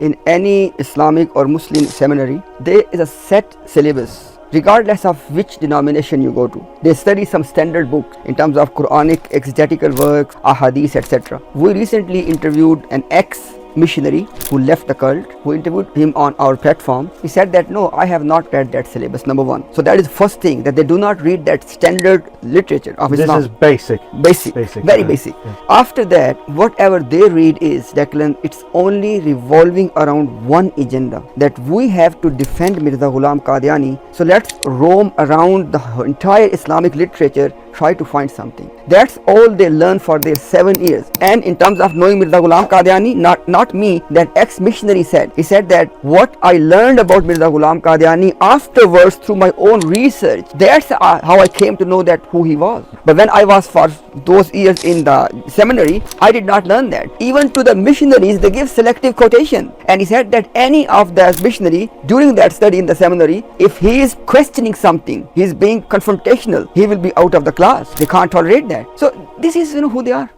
in any Islamic or Muslim seminary, there is a set syllabus, regardless of which denomination you go to. They study some standard books in terms of Quranic exegetical works, ahadith, etc. We recently interviewed an ex-missionary who left the cult. We interviewed him on our platform. He said that no, I have not read that syllabus, number one. So that is first thing, that they do not read that standard literature of Islam. This is basic. Very basic. Yeah. After that, whatever they read is, Declan, it's only revolving around one agenda, that we have to defend Mirza Ghulam Qadiani. So let's roam around the entire Islamic literature, try to find something. That's all they learn for their 7 years. And in terms of knowing Mirza Ghulam Qadiani, not me, that ex-missionary said. He said that what I learned about Mirza Ghulam Qadiani afterwards through my own research, that's how I came to know that who he was. But when I was for those years in the seminary, I did not learn that. Even to the missionaries, they give selective quotation. And he said that any of the missionary during that study in the seminary, if he is questioning something, he is being confrontational, he will be out of the class. They can't tolerate that. So this is who they are.